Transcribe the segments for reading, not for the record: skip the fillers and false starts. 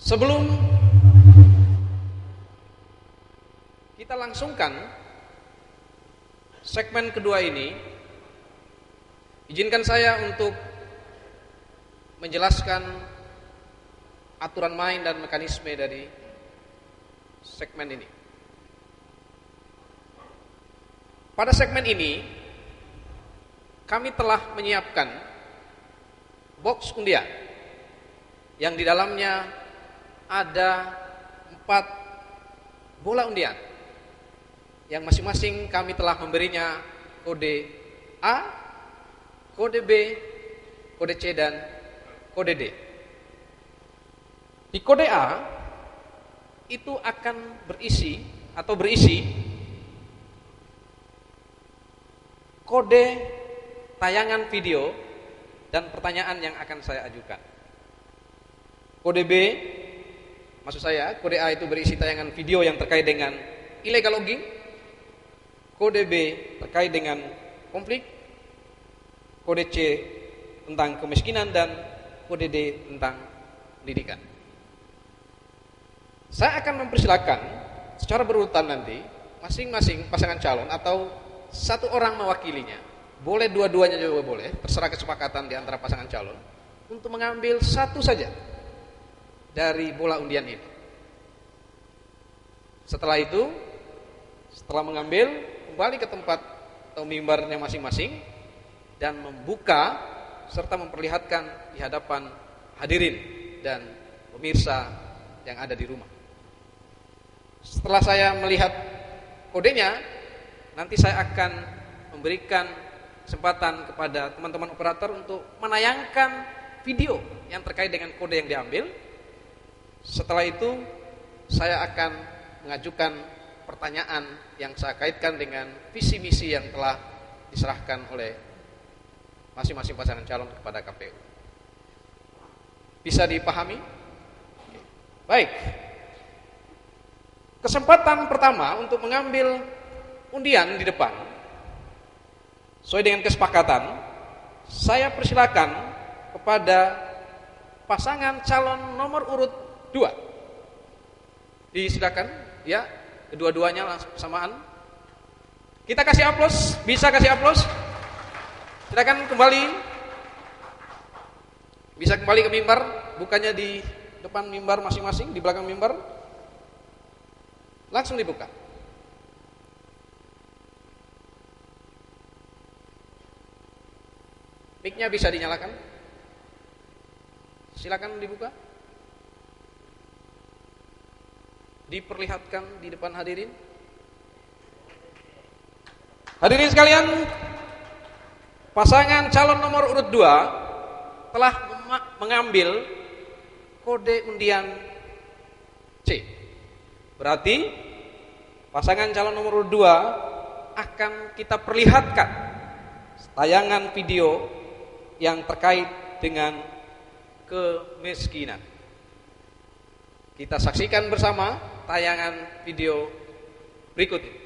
Sebelum kita langsungkan segmen kedua ini, izinkan saya untuk menjelaskan aturan main dan mekanisme dari segmen ini. Pada segmen ini, kami telah menyiapkan box undian yang di dalamnya ada 4 bola undian yang masing-masing kami telah memberinya kode A, kode B, kode C, dan kode D. Di kode A itu akan berisi kode tayangan video dan pertanyaan yang akan saya ajukan. Kode B, maksud saya kode A itu berisi tayangan video yang terkait dengan illegal logging. Kode B terkait dengan konflik. Kode C tentang kemiskinan, dan kode D tentang pendidikan. Saya akan mempersilakan secara berurutan nanti masing-masing pasangan calon atau satu orang mewakilinya, boleh dua-duanya juga boleh, terserah kesepakatan di antara pasangan calon, untuk mengambil satu saja dari bola undian ini. Setelah itu, setelah mengambil, kembali ke tempat atau mimbarnya masing-masing dan membuka serta memperlihatkan di hadapan hadirin dan pemirsa yang ada di rumah. Setelah saya melihat kodenya, nanti saya akan memberikan kesempatan kepada teman-teman operator untuk menayangkan video yang terkait dengan kode yang diambil. Setelah itu, saya akan mengajukan pertanyaan yang saya kaitkan dengan visi misi yang telah diserahkan oleh masing-masing pasangan calon kepada KPU. Bisa dipahami? Baik. Kesempatan pertama untuk mengambil undian di depan, sesuai dengan kesepakatan, saya persilakan kepada pasangan calon nomor urut 2. Disilakan, ya, kedua-duanya langsung bersamaan. Kita kasih aplaus, bisa kasih aplaus. Silakan kembali. Bisa kembali ke mimbar, bukannya di depan mimbar masing-masing, di belakang mimbar. Langsung dibuka. Mic-nya bisa dinyalakan. Silakan dibuka. Diperlihatkan di depan hadirin. Hadirin sekalian, pasangan calon nomor urut 2 telah mengambil kode undian C. Berarti pasangan calon nomor 2 akan kita perlihatkan tayangan video yang terkait dengan kemiskinan. Kita saksikan bersama tayangan video berikut ini.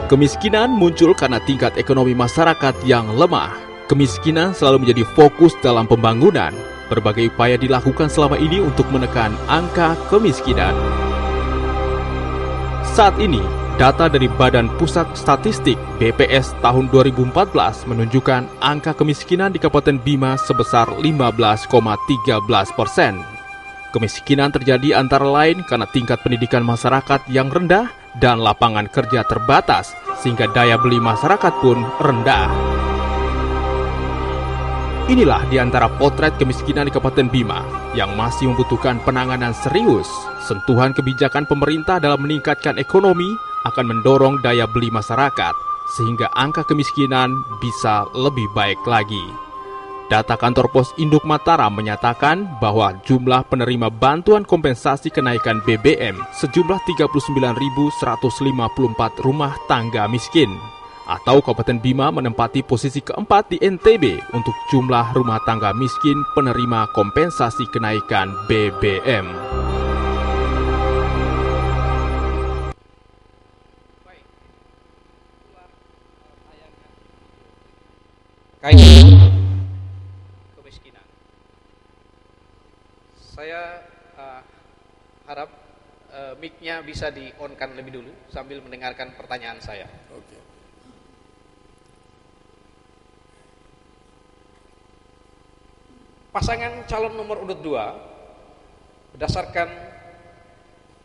Kemiskinan muncul karena tingkat ekonomi masyarakat yang lemah. Kemiskinan selalu menjadi fokus dalam pembangunan. Berbagai upaya dilakukan selama ini untuk menekan angka kemiskinan. Saat ini, data dari Badan Pusat Statistik BPS tahun 2014 menunjukkan angka kemiskinan di Kabupaten Bima sebesar 15,13%. Kemiskinan terjadi antara lain karena tingkat pendidikan masyarakat yang rendah dan lapangan kerja terbatas, sehingga daya beli masyarakat pun rendah. Inilah di antara potret kemiskinan di Kabupaten Bima yang masih membutuhkan penanganan serius. Sentuhan kebijakan pemerintah dalam meningkatkan ekonomi akan mendorong daya beli masyarakat, sehingga angka kemiskinan bisa lebih baik lagi. Data kantor pos induk Mataram menyatakan bahwa jumlah penerima bantuan kompensasi kenaikan BBM sejumlah 39.154 rumah tangga miskin, atau Kabupaten Bima menempati posisi keempat di NTB untuk jumlah rumah tangga miskin penerima kompensasi kenaikan BBM. Saya harap mic-nya bisa di-on-kan lebih dulu sambil mendengarkan pertanyaan saya. Oke. Pasangan calon nomor urut 2 berdasarkan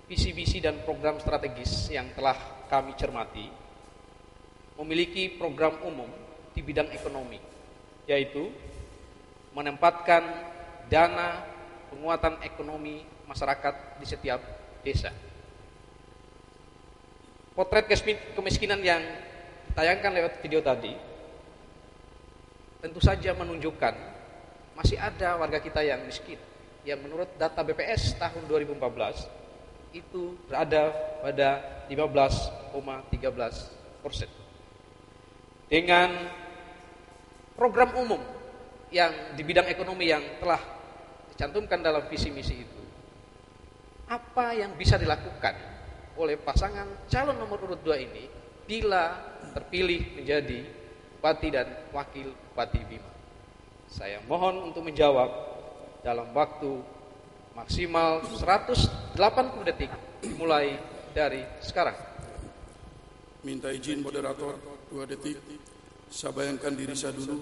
visi-misi dan program strategis yang telah kami cermati memiliki program umum di bidang ekonomi, yaitu menempatkan dana penguatan ekonomi masyarakat di setiap desa. Potret kemiskinan yang ditayangkan lewat video tadi tentu saja menunjukkan masih ada warga kita yang miskin, yang menurut data BPS tahun 2014 itu berada pada 15,13%. Dengan program umum yang di bidang ekonomi yang telah dicantumkan dalam visi misi itu, apa yang bisa dilakukan oleh pasangan calon nomor urut 2 ini bila terpilih menjadi bupati dan wakil bupati Bima? Saya mohon untuk menjawab dalam waktu maksimal 180 detik dimulai dari sekarang. Minta izin moderator 2 detik. Saya bayangkan diri saya dulu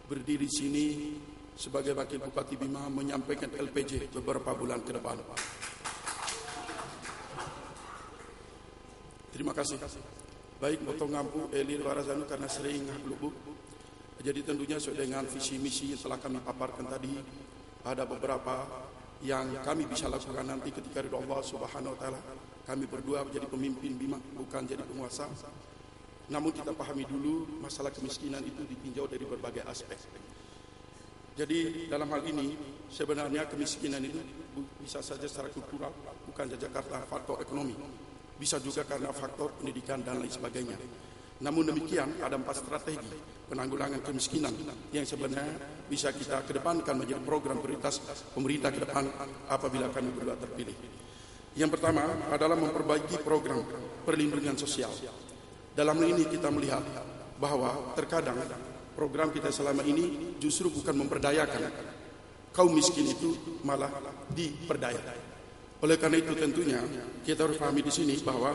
berdiri sini sebagai wakil bupati Bima menyampaikan LPJ beberapa bulan ke depan. Terima kasih. Baik, potong ngampu Eli Warazanu karena sering lubuk. Jadi tentunya sesuai dengan visi misi yang telah kami paparkan tadi, ada beberapa yang kami bisa lakukan nanti ketika ridho Allah Subhanahu wa taala. Kami berdua menjadi pemimpin Bima, bukan jadi penguasa. Namun kita pahami dulu masalah kemiskinan itu ditinjau dari berbagai aspek. Jadi dalam hal ini sebenarnya kemiskinan itu bisa saja secara kultural, bukan saja karena faktor ekonomi. Bisa juga karena faktor pendidikan dan lain sebagainya. Namun demikian ada 4 strategi penanggulangan kemiskinan yang sebenarnya bisa kita kedepankan menjadi program prioritas pemerintah ke depan apabila kami berdua terpilih. Yang pertama adalah memperbaiki program perlindungan sosial. Dalam hal ini kita melihat bahwa terkadang program kita selama ini justru bukan memperdayakan kaum miskin, itu malah diperdaya. Oleh karena itu tentunya kita harus pahami di sini bahwa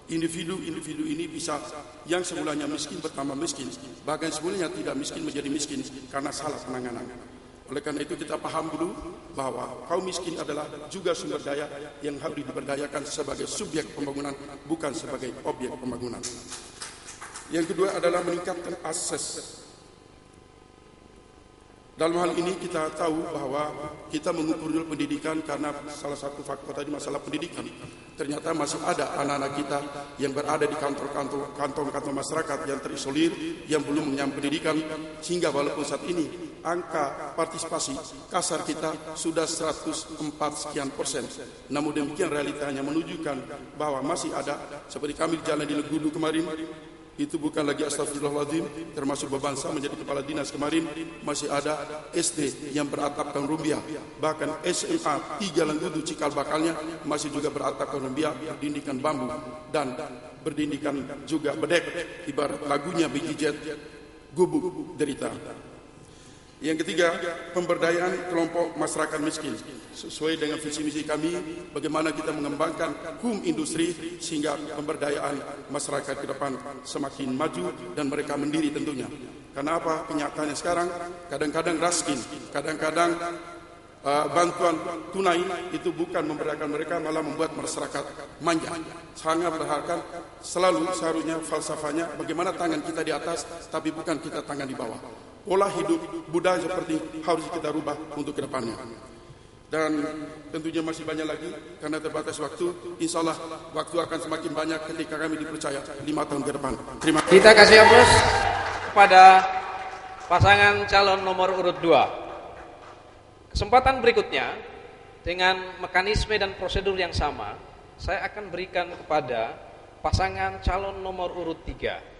individu-individu ini bisa yang semulanya miskin bertambah miskin, bahkan semulanya tidak miskin menjadi miskin karena salah penanganan. Oleh karena itu kita paham dulu bahwa kaum miskin adalah juga sumber daya yang harus diberdayakan sebagai subjek pembangunan, bukan sebagai objek pembangunan. Yang kedua adalah meningkatkan akses. Dalam hal ini kita tahu bahwa kita mengukur dulu pendidikan karena salah satu faktor tadi masalah pendidikan. Ternyata masih ada anak-anak kita yang berada di kantong-kantong masyarakat yang terisolir, yang belum menyambut pendidikan, sehingga walaupun saat ini angka partisipasi kasar kita sudah 104 sekian persen. Namun demikian realitanya menunjukkan bahwa masih ada, seperti kami di jalan di Legudu kemarin, itu bukan lagi astagfirullahaladzim, termasuk bebansa menjadi kepala dinas kemarin, masih ada SD yang beratapkan rumbia, bahkan SMA 3 Legudu cikal bakalnya masih juga beratapkan rumbia, berdindingkan bambu dan berdindingkan juga bedek, ibarat lagunya Biji Jet, gubuk derita. Yang ketiga, pemberdayaan kelompok masyarakat miskin. Sesuai dengan visi misi kami, bagaimana kita mengembangkan industri sehingga pemberdayaan masyarakat ke depan semakin maju dan mereka mandiri tentunya. Karena apa? Kenyataannya sekarang kadang-kadang raskin, kadang-kadang bantuan tunai itu bukan memberdayakan mereka, malah membuat masyarakat manja. Sangat berharapkan selalu seharusnya falsafahnya bagaimana tangan kita di atas tapi bukan kita tangan di bawah. Pola hidup budaya seperti harus kita rubah untuk kedepannya. Dan tentunya masih banyak lagi karena terbatas waktu. Insya Allah waktu akan semakin banyak ketika kami dipercaya 5 tahun ke depan. Terima kasih. Kita kasih aplaus kepada pasangan calon nomor urut 2. Kesempatan berikutnya dengan mekanisme dan prosedur yang sama, saya akan berikan kepada pasangan calon nomor urut 3.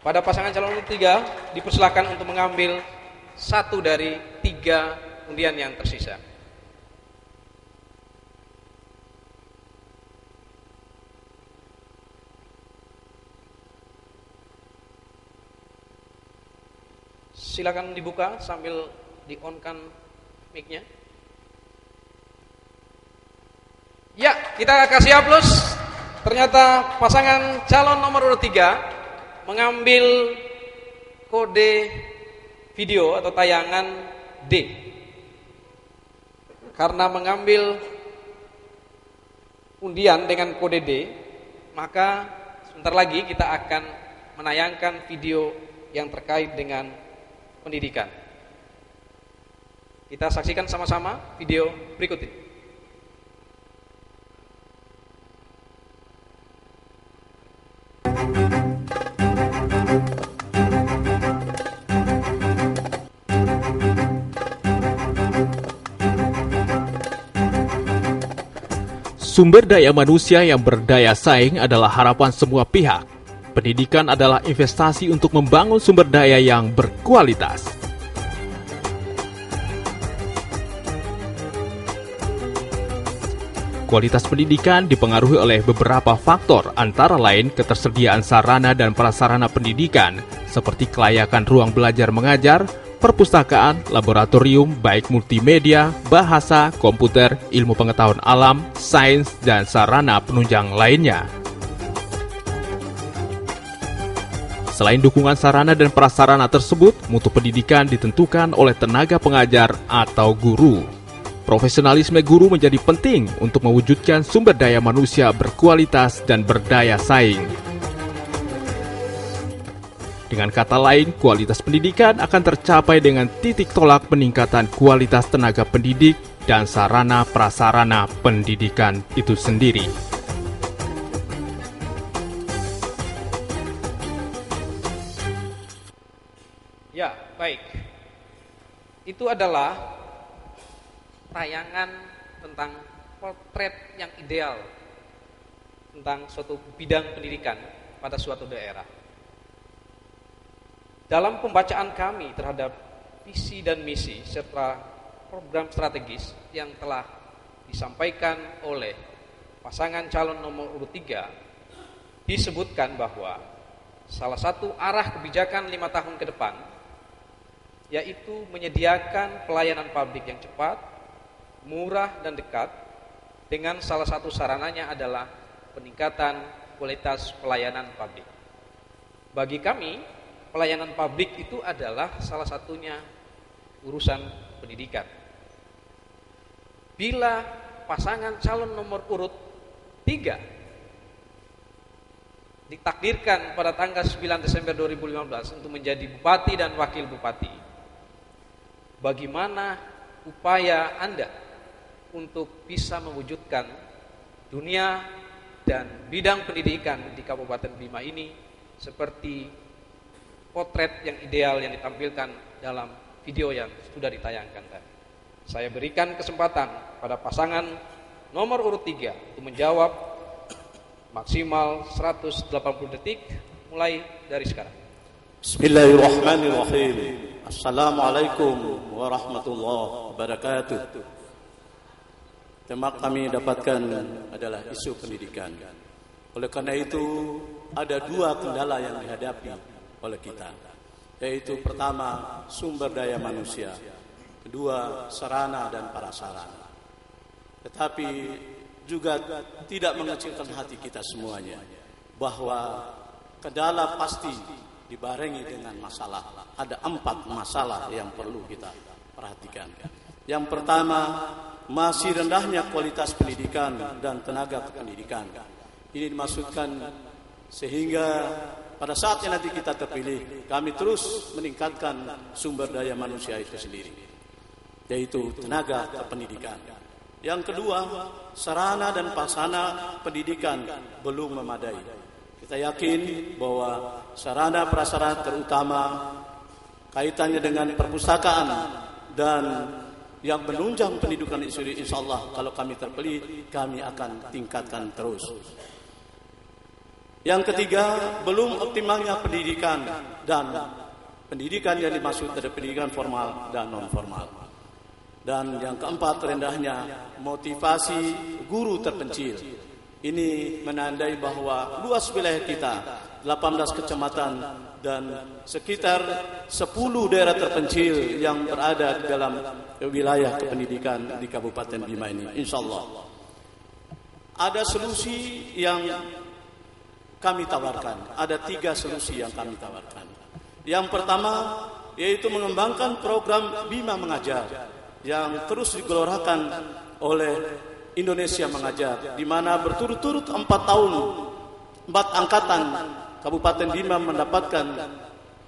Pada pasangan calon urut 3 dipersilakan untuk mengambil 1 dari 3 undian yang tersisa. Silakan dibuka sambil di-on-kan mic-nya. kita kasih aplaus. Ternyata pasangan calon nomor urut 3 mengambil kode video atau tayangan D. Karena mengambil undian dengan kode D, maka sebentar lagi kita akan menayangkan video yang terkait dengan pendidikan. Kita saksikan sama-sama video berikut ini. Sumber daya manusia yang berdaya saing adalah harapan semua pihak. Pendidikan adalah investasi untuk membangun sumber daya yang berkualitas. Kualitas pendidikan dipengaruhi oleh beberapa faktor, antara lain ketersediaan sarana dan prasarana pendidikan, seperti kelayakan ruang belajar mengajar, perpustakaan, laboratorium, baik multimedia, bahasa, komputer, ilmu pengetahuan alam, sains, dan sarana penunjang lainnya. Selain dukungan sarana dan prasarana tersebut, mutu pendidikan ditentukan oleh tenaga pengajar atau guru. Profesionalisme guru menjadi penting untuk mewujudkan sumber daya manusia berkualitas dan berdaya saing. Dengan kata lain, kualitas pendidikan akan tercapai dengan titik tolak peningkatan kualitas tenaga pendidik dan sarana prasarana pendidikan itu sendiri. Ya, baik. Itu adalah tayangan tentang potret yang ideal tentang suatu bidang pendidikan pada suatu daerah. Dalam pembacaan kami terhadap visi dan misi serta program strategis yang telah disampaikan oleh pasangan calon nomor urut 3, disebutkan bahwa salah satu arah kebijakan 5 tahun ke depan yaitu menyediakan pelayanan publik yang cepat, murah dan dekat, dengan salah satu sarananya adalah peningkatan kualitas pelayanan publik. Bagi kami, pelayanan publik itu adalah salah satunya urusan pendidikan. Bila pasangan calon nomor urut 3 ditakdirkan pada tanggal 9 Desember 2015 untuk menjadi bupati dan wakil bupati, bagaimana upaya Anda untuk bisa mewujudkan dunia dan bidang pendidikan di Kabupaten Bima ini seperti potret yang ideal yang ditampilkan dalam video yang sudah ditayangkan tadi. Saya berikan kesempatan pada pasangan nomor urut 3 untuk menjawab maksimal 180 detik mulai dari sekarang. Bismillahirrahmanirrahim. Assalamualaikum warahmatullahi wabarakatuh. Tema kami dapatkan adalah isu pendidikan. Oleh karena itu ada 2 kendala yang dihadapi oleh kita, yaitu pertama sumber daya manusia, kedua sarana dan prasarana. Tetapi juga tidak mengecilkan hati kita semuanya bahwa kendala pasti dibarengi dengan masalah. Ada 4 masalah yang perlu kita perhatikan. Yang pertama, masih rendahnya kualitas pendidikan dan tenaga kependidikan. Ini dimaksudkan sehingga pada saatnya nanti kita terpilih, kami terus meningkatkan sumber daya manusia itu sendiri, yaitu tenaga kependidikan. Yang kedua, sarana dan prasarana pendidikan belum memadai. Kita yakin bahwa sarana prasarana terutama kaitannya dengan perpustakaan dan yang menunjang pendidikan itu, insyaallah kalau kami terpilih, kami akan tingkatkan terus. Yang ketiga, belum optimalnya pendidikan, dan pendidikan yang dimaksud ada pendidikan formal dan non formal. Dan yang keempat, rendahnya motivasi guru terpencil. Ini menandai bahwa luas wilayah kita, 18 kecamatan dan sekitar 10 daerah terpencil yang berada di dalam wilayah kependidikan di Kabupaten Bima ini, insyaallah. 5. ada solusi yang kami tawarkan. Ada 3 solusi yang kami tawarkan. Yang pertama yaitu mengembangkan program Bima Mengajar yang terus digelorakan oleh Indonesia Mengajar, di mana berturut-turut 4 tahun 4 angkatan Kabupaten Bima mendapatkan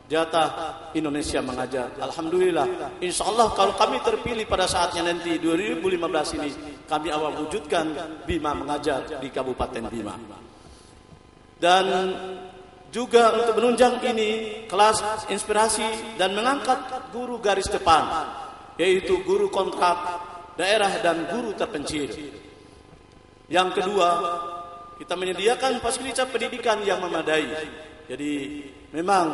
jatah Indonesia Mengajar. Alhamdulillah, insya Allah kalau kami terpilih pada saatnya nanti 2015 ini, kami akan wujudkan Bima Mengajar di Kabupaten Bima. Dan juga untuk menunjang ini kelas inspirasi dan mengangkat guru garis depan, yaitu guru kontrak daerah dan guru terpencil. Yang kedua, kita menyediakan fasilitas pendidikan yang memadai. Jadi memang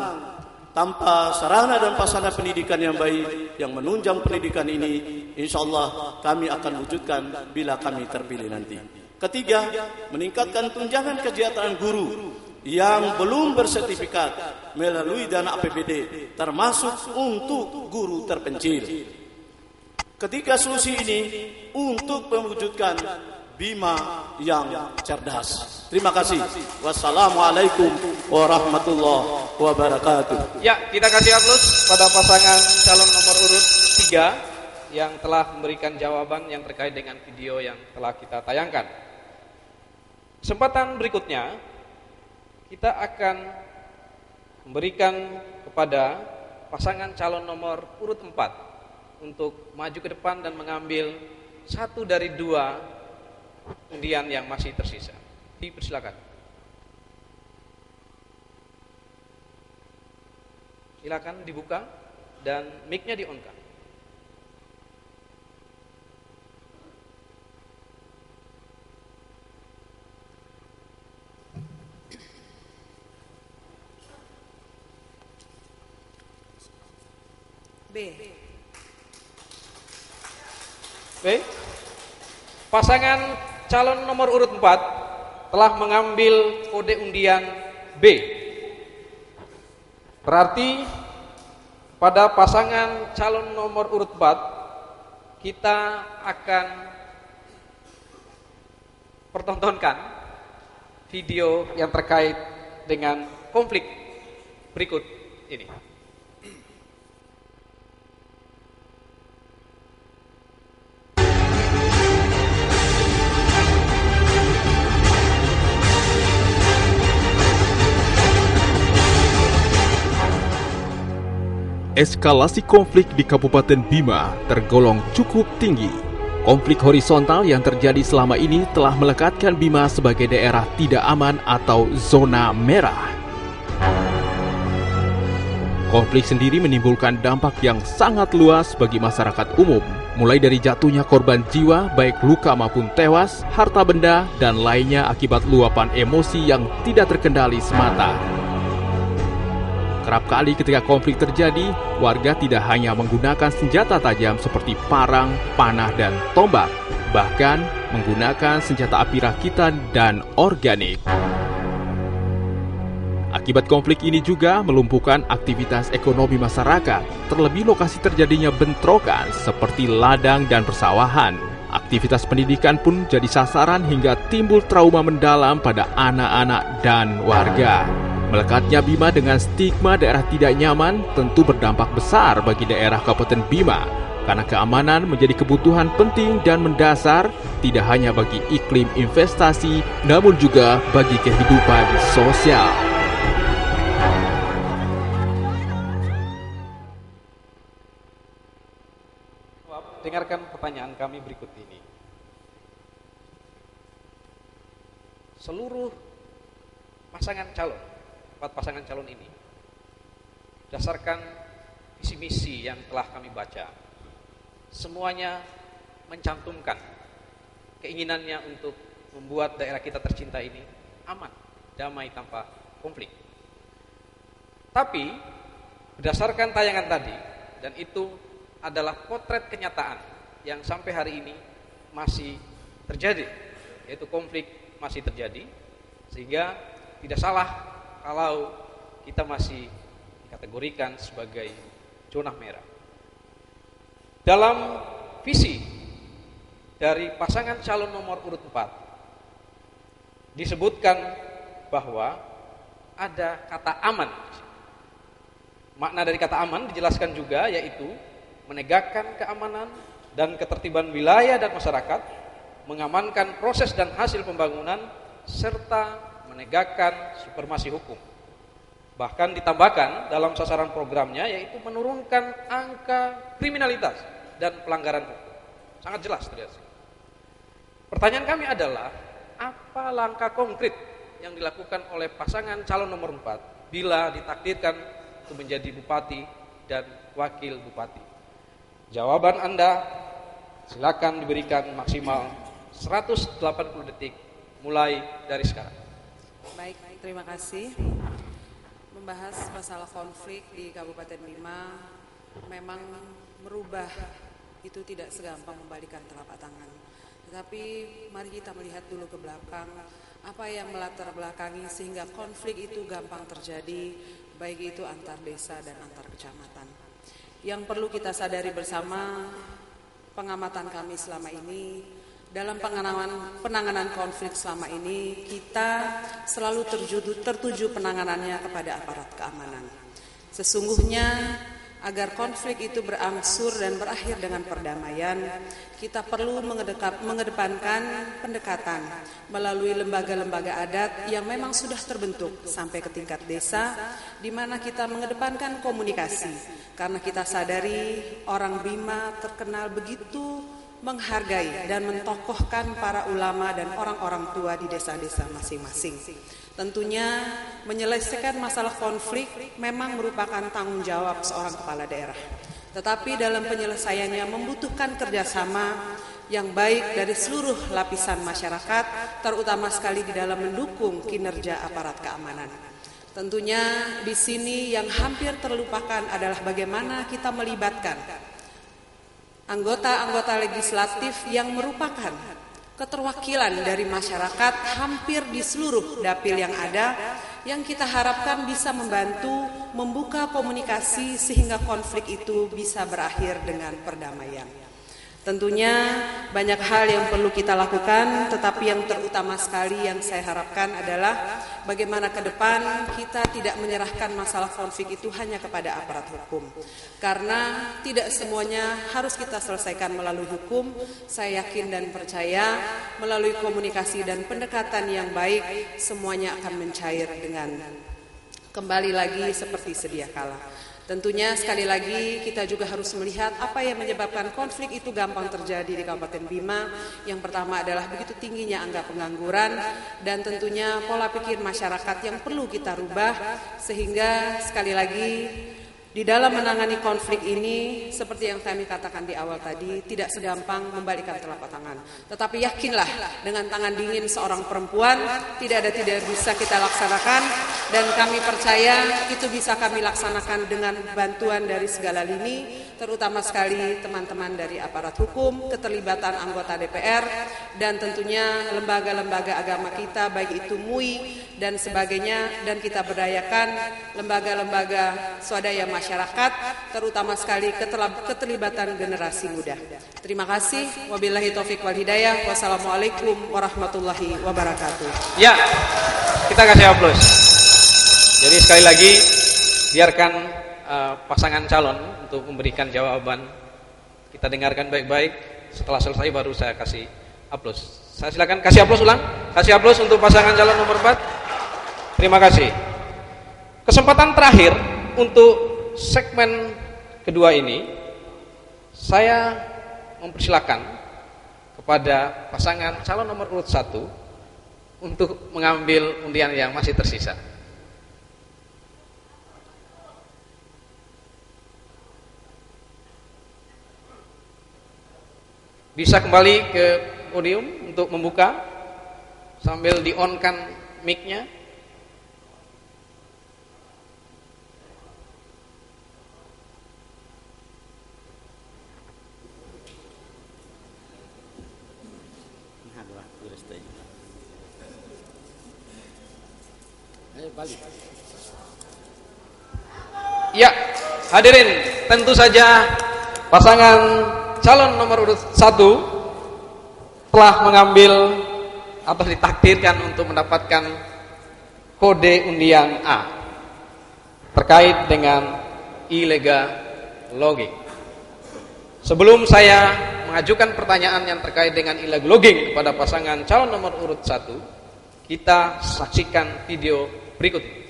tanpa sarana dan prasarana pendidikan yang baik yang menunjang pendidikan ini, insya Allah kami akan wujudkan bila kami terpilih nanti. Ketiga, meningkatkan tunjangan kesejahteraan guru yang belum bersertifikat melalui dana APBD, termasuk untuk guru terpencil. Ketiga solusi ini untuk mewujudkan Bima yang cerdas. Terima kasih. Wassalamualaikum warahmatullahi wabarakatuh. Ya, kita kasih aplaus pada pasangan calon nomor urut 3 yang telah memberikan jawaban yang terkait dengan video yang telah kita tayangkan. Kesempatan berikutnya kita akan memberikan kepada pasangan calon nomor urut 4 untuk maju ke depan dan mengambil 1 dari 2 undian yang masih tersisa. Dipersilakan. Silakan dibuka dan mic-nya di-on-kan. B. Pasangan calon nomor urut 4 telah mengambil kode undian B. Berarti pada pasangan calon nomor urut 4 kita akan pertontonkan video yang terkait dengan konflik berikut ini. Eskalasi konflik di Kabupaten Bima tergolong cukup tinggi. Konflik horizontal yang terjadi selama ini telah melekatkan Bima sebagai daerah tidak aman atau zona merah. Konflik sendiri menimbulkan dampak yang sangat luas bagi masyarakat umum, mulai dari jatuhnya korban jiwa baik luka maupun tewas, harta benda, dan lainnya akibat luapan emosi yang tidak terkendali semata. Kerap kali ketika konflik terjadi, warga tidak hanya menggunakan senjata tajam seperti parang, panah, dan tombak, bahkan menggunakan senjata api rakitan dan organik. Akibat konflik ini juga melumpuhkan aktivitas ekonomi masyarakat, terlebih lokasi terjadinya bentrokan seperti ladang dan persawahan. Aktivitas pendidikan pun jadi sasaran hingga timbul trauma mendalam pada anak-anak dan warga. Melekatnya Bima dengan stigma daerah tidak nyaman tentu berdampak besar bagi daerah Kabupaten Bima, karena keamanan menjadi kebutuhan penting dan mendasar tidak hanya bagi iklim investasi, namun juga bagi kehidupan sosial. Dengarkan pertanyaan kami berikut ini. Seluruh pasangan calon, 4 pasangan calon ini, berdasarkan visi misi yang telah kami baca, semuanya mencantumkan keinginannya untuk membuat daerah kita tercinta ini aman, damai, tanpa konflik. Tapi berdasarkan tayangan tadi, dan itu adalah potret kenyataan yang sampai hari ini masih terjadi, yaitu konflik masih terjadi, sehingga tidak salah kalau kita masih dikategorikan sebagai zona merah. Dalam visi dari pasangan calon nomor urut 4, disebutkan bahwa ada kata aman. Makna dari kata aman dijelaskan juga, yaitu menegakkan keamanan dan ketertiban wilayah dan masyarakat, mengamankan proses dan hasil pembangunan, serta menegakkan supremasi hukum. Bahkan ditambahkan dalam sasaran programnya, yaitu menurunkan angka kriminalitas dan pelanggaran hukum. Sangat jelas terlihat. Pertanyaan kami adalah, apa langkah konkret yang dilakukan oleh pasangan calon nomor 4 bila ditakdirkan untuk menjadi bupati dan wakil bupati? Jawaban Anda silakan diberikan maksimal 180 detik mulai dari sekarang. Baik, terima kasih. Membahas masalah konflik di Kabupaten Bima memang merubah itu tidak segampang membalikan telapak tangan. Tetapi mari kita melihat dulu ke belakang, apa yang melatar belakangi sehingga konflik itu gampang terjadi, baik itu antar desa dan antar kecamatan. Yang perlu kita sadari bersama, pengamatan kami selama ini, dalam penanganan konflik selama ini, kita selalu tertuju penanganannya kepada aparat keamanan. Sesungguhnya agar konflik itu berangsur dan berakhir dengan perdamaian, kita perlu mengedepankan pendekatan melalui lembaga-lembaga adat yang memang sudah terbentuk sampai ke tingkat desa, di mana kita mengedepankan komunikasi, karena kita sadari orang Bima terkenal begitu menghargai dan mentokohkan para ulama dan orang-orang tua di desa-desa masing-masing. Tentunya menyelesaikan masalah konflik memang merupakan tanggung jawab seorang kepala daerah. Tetapi dalam penyelesaiannya membutuhkan kerjasama yang baik dari seluruh lapisan masyarakat, terutama sekali di dalam mendukung kinerja aparat keamanan. Tentunya di sini yang hampir terlupakan adalah bagaimana kita melibatkan anggota-anggota legislatif yang merupakan keterwakilan dari masyarakat hampir di seluruh dapil yang ada, yang kita harapkan bisa membantu membuka komunikasi sehingga konflik itu bisa berakhir dengan perdamaian. Tentunya banyak hal yang perlu kita lakukan, tetapi yang terutama sekali yang saya harapkan adalah bagaimana ke depan kita tidak menyerahkan masalah konflik itu hanya kepada aparat hukum. Karena tidak semuanya harus kita selesaikan melalui hukum. Saya yakin dan percaya melalui komunikasi dan pendekatan yang baik, semuanya akan mencair dengan kembali lagi seperti sedia kala. Tentunya sekali lagi kita juga harus melihat apa yang menyebabkan konflik itu gampang terjadi di Kabupaten Bima. Yang pertama adalah begitu tingginya angka pengangguran dan tentunya pola pikir masyarakat yang perlu kita rubah, sehingga sekali lagi di dalam menangani konflik ini, seperti yang kami katakan di awal tadi, tidak segampang membalikkan telapak tangan. Tetapi yakinlah, dengan tangan dingin seorang perempuan tidak bisa kita laksanakan, dan kami percaya itu bisa kami laksanakan dengan bantuan dari segala lini, terutama sekali teman-teman dari aparat hukum, keterlibatan anggota DPR, dan tentunya lembaga-lembaga agama kita, baik itu MUI dan sebagainya, dan kita berdayakan lembaga-lembaga swadaya masyarakat, terutama sekali keterlibatan generasi muda. Terima kasih. Wabillahi taufik wal hidayah. Wassalamualaikum warahmatullahi wabarakatuh. Ya, kita kasih aplaus. Jadi sekali lagi biarkan pasangan calon untuk memberikan jawaban. Kita dengarkan baik-baik. Setelah selesai baru saya kasih aplaus. Saya silakan kasih aplaus ulang. Kasih aplaus untuk pasangan calon nomor 4. Terima kasih. Kesempatan terakhir untuk segmen kedua ini, saya mempersilakan kepada pasangan calon nomor urut 1 untuk mengambil undian yang masih tersisa. Bisa kembali ke podium untuk membuka sambil di-on-kan mic-nya. Ya, hadirin, tentu saja pasangan calon nomor urut 1 telah mengambil atau ditakdirkan untuk mendapatkan kode undian A terkait dengan illegal logging. Sebelum saya mengajukan pertanyaan yang terkait dengan illegal logging kepada pasangan calon nomor urut 1, kita saksikan video berikut ini.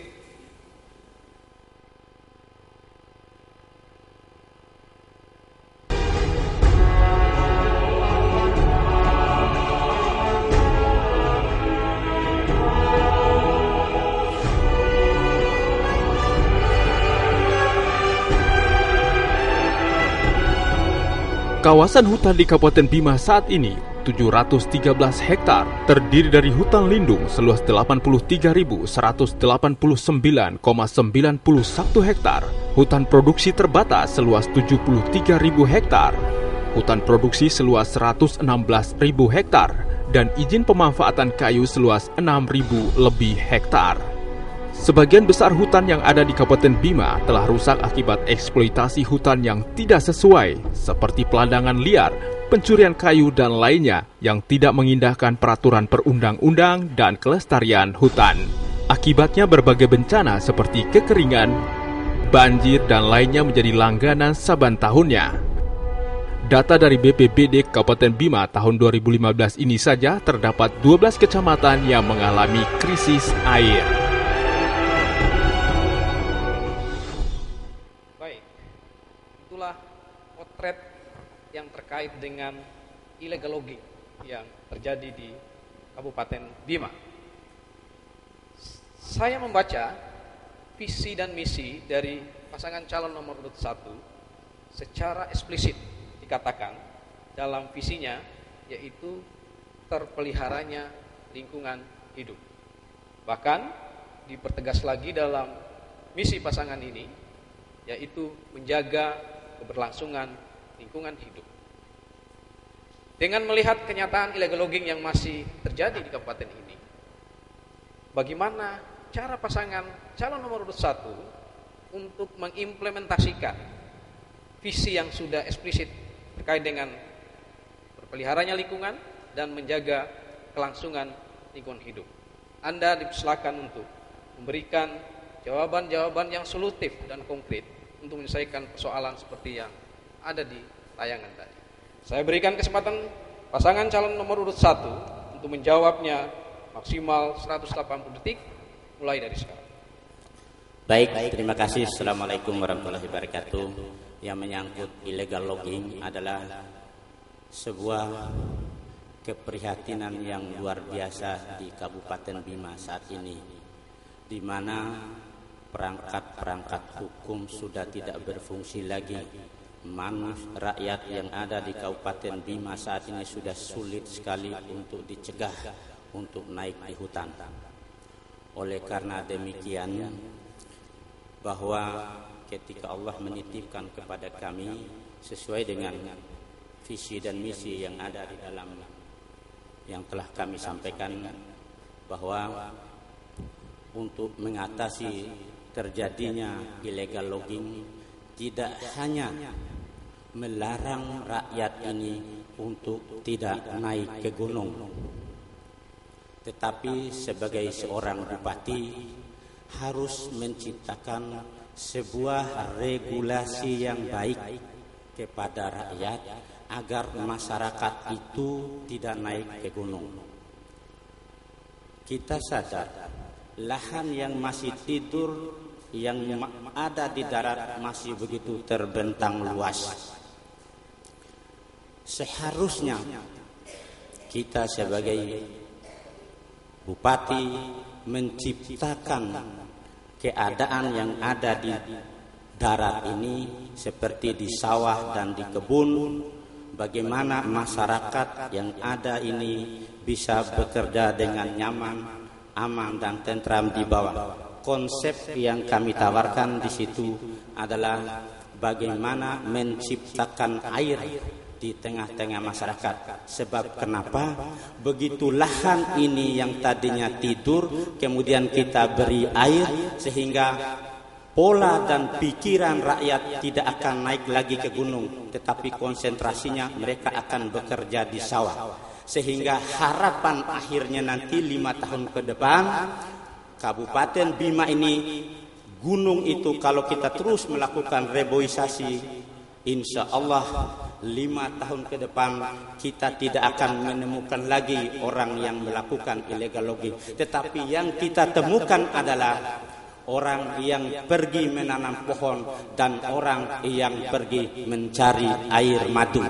Kawasan hutan di Kabupaten Bima saat ini 713 hektar, terdiri dari hutan lindung seluas 83.189,91 hektar, hutan produksi terbatas seluas 73.000 hektar, hutan produksi seluas 116.000 hektar, dan izin pemanfaatan kayu seluas 6.000 lebih hektar. Sebagian besar hutan yang ada di Kabupaten Bima telah rusak akibat eksploitasi hutan yang tidak sesuai, seperti peladangan liar, pencurian kayu, dan lainnya yang tidak mengindahkan peraturan perundang-undang dan kelestarian hutan. Akibatnya berbagai bencana seperti kekeringan, banjir, dan lainnya menjadi langganan saban tahunnya. Data dari BPBD Kabupaten Bima tahun 2015 ini saja terdapat 12 kecamatan yang mengalami krisis air. Potret yang terkait dengan illegal logging yang terjadi di Kabupaten Bima. Saya membaca visi dan misi dari pasangan calon nomor urut 1 secara eksplisit dikatakan dalam visinya, yaitu terpeliharanya lingkungan hidup. Bahkan dipertegas lagi dalam misi pasangan ini, yaitu menjaga keberlangsungan lingkungan hidup. Dengan melihat kenyataan illegal logging yang masih terjadi di kabupaten ini, bagaimana cara pasangan calon nomor urut 1 untuk mengimplementasikan visi yang sudah eksplisit terkait dengan berpeliharanya lingkungan dan menjaga kelangsungan lingkungan hidup. Anda dipersilakan untuk memberikan jawaban-jawaban yang solutif dan konkret untuk menyelesaikan persoalan seperti yang ada di tayangan tadi. Saya berikan kesempatan pasangan calon nomor urut 1 untuk menjawabnya maksimal 180 detik mulai dari sekarang. Baik, terima kasih. Assalamualaikum warahmatullahi wabarakatuh. Yang menyangkut illegal logging adalah sebuah keprihatinan yang luar biasa di Kabupaten Bima saat ini, di mana perangkat-perangkat hukum sudah tidak berfungsi lagi. Rakyat yang ada di Kabupaten Bima saat ini sudah sulit sekali untuk dicegah untuk naik di hutan. Oleh karena demikian, bahwa ketika Allah menitipkan kepada kami sesuai dengan visi dan misi yang ada di dalam yang telah kami sampaikan, bahwa untuk mengatasi terjadinya illegal logging tidak hanya melarang rakyat ini untuk tidak naik ke gunung, tetapi sebagai seorang bupati harus menciptakan sebuah regulasi yang baik kepada rakyat agar masyarakat itu tidak naik ke gunung. Kita sadar lahan yang masih tidur yang ada di darat masih begitu terbentang luas. Seharusnya kita sebagai bupati menciptakan keadaan yang ada di darat ini seperti di sawah dan di kebun, bagaimana masyarakat yang ada ini bisa bekerja dengan nyaman, aman dan tentram di bawah. Konsep yang kami tawarkan di situ adalah bagaimana menciptakan air di tengah-tengah masyarakat. Sebab kenapa? Begitu lahan ini yang tadinya tidur, kemudian kita beri air sehingga pola dan pikiran rakyat tidak akan naik lagi ke gunung, tetapi konsentrasinya mereka akan bekerja di sawah. Sehingga harapan akhirnya nanti 5 tahun ke depan Kabupaten Bima ini, gunung itu kalau kita terus melakukan reboisasi, insya Allah 5 tahun ke depan kita tidak akan menemukan lagi orang yang melakukan illegal logging. Tetapi yang kita temukan adalah orang yang pergi menanam pohon dan orang yang pergi mencari air madu.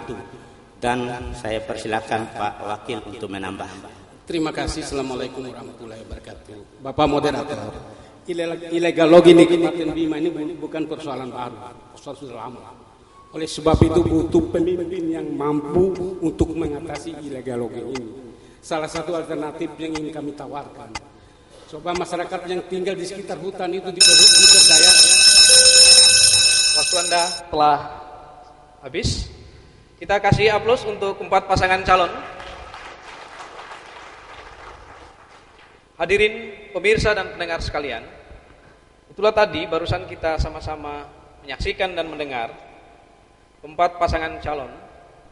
Dan saya persilakan Pak Wakil untuk menambah. Terima kasih. Assalamualaikum warahmatullahi wabarakatuh. Bapak moderator, illegal logging di Kabupaten Bima ini bukan persoalan baru, persoalan sudah lama. Oleh sebab itu butuh pemimpin yang mampu untuk mengatasi illegal logging ini. Salah satu alternatif yang ingin kami tawarkan, coba masyarakat yang tinggal di sekitar hutan itu diperdayakan. Waktu Anda telah habis. Kita kasih aplaus untuk 4 pasangan calon. Hadirin pemirsa dan pendengar sekalian, itulah tadi barusan kita sama-sama menyaksikan dan mendengar 4 pasangan calon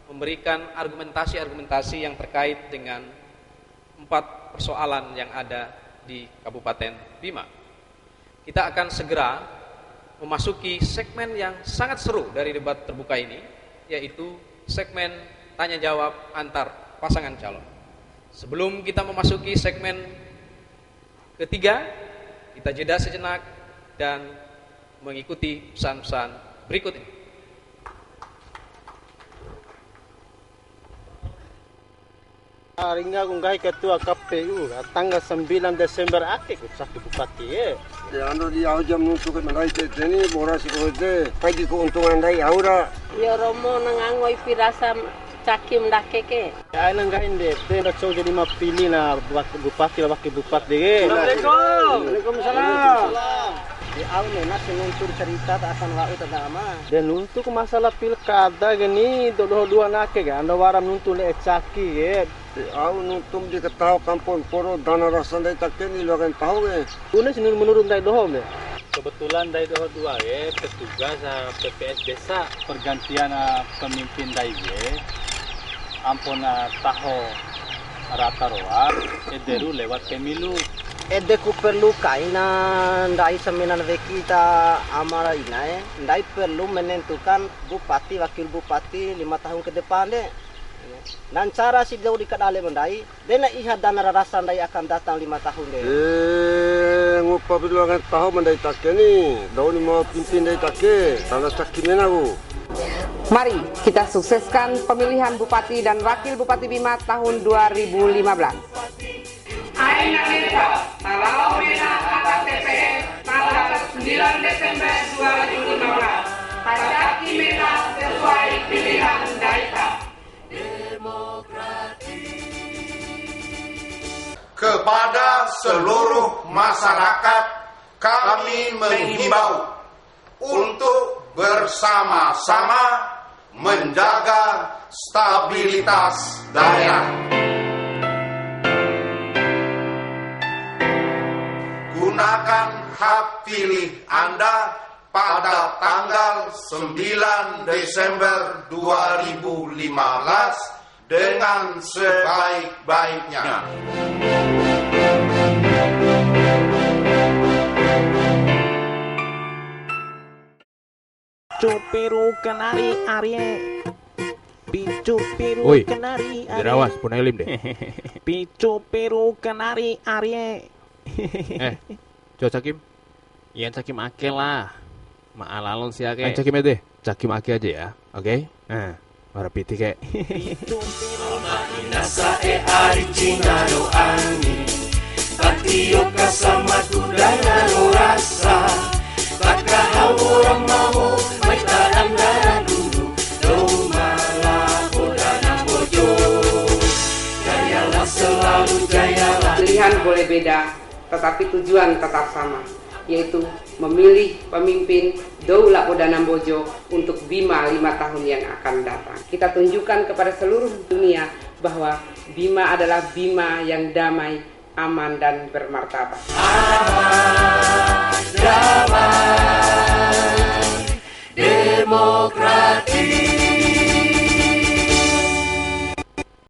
memberikan argumentasi-argumentasi yang terkait dengan 4 persoalan yang ada di Kabupaten Bima. Kita akan segera memasuki segmen yang sangat seru dari debat terbuka ini, yaitu segmen tanya jawab antar pasangan calon. Sebelum kita memasuki segmen ketiga, kita jeda sejenak dan mengikuti pesan-pesan berikut ini. Haringga gungai ketua KPU tanggal 9 Desember ake kusak bupati ya ando di jam nusukan mandai ini borasi ko de pagi keuntungan dai aura ya romo nangangoi pirasa cakim dakeke ya nanggain de nak coba jadi mapili na bupati wakil bupati de. Assalamualaikum. Waalaikumsalam. Di awal nasi nuntur cerita akan wau tadama dan untuk masalah pilkada gini dua nake ga anda waram nuntur le caki ya aku nuntum diketahui kampung poro dana rasan dari takken di luar tahu ya unes menurun dari dohom ya kebetulan dari doho 2 ya petugas PPS desa pergantian pemimpin dari ampun tahu rata roa ederu lewat pemilu edeku perlu kaina ndai seminan kita amara ina ndai perlu menentukan bupati wakil bupati 5 tahun ke depan deh. Dan cara si jauh dikadale mendai dena iha dana rarasan dai akan datang 5 tahun deh. Ngupa bilu akan tahu mendai takke ni daun mau pimpin dai takke tanah sakimena aku. Mari kita sukseskan pemilihan Bupati dan Wakil Bupati Bima tahun 2015. Aina Meta, Talau Mena KTP, tanggal 9 Desember 2015. Pacaki Meta sesuai pilihan Daita. Kepada seluruh masyarakat kami menghimbau untuk bersama-sama menjaga stabilitas daerah. Gunakan hak pilih Anda pada tanggal 9 Desember 2015 dengan sebaik-baiknya. Cupiru kenari Arye, picu piru kenari Arye. Dirawas pun elim deh. Picu piru kenari Arye. Coba Cakim. Ya Cakim ake lah. Maalalon si ake. Cakim aja deh. Cakim ake aja ya. Oke? Nah, marapiti kek. Nasa ari cingaro ani Patio kasama kudana no rasa Baka orang mau Maitadang darah dulu Domala kodana bojo Jayalah selalu jayalah. Pilihan boleh beda, tetapi tujuan tetap sama, yaitu memilih pemimpin Doula Kodana Bojo untuk Bima 5 tahun yang akan datang. Kita tunjukkan kepada seluruh dunia bahwa Bima adalah Bima yang damai, aman dan bermartabat. Aman, damai.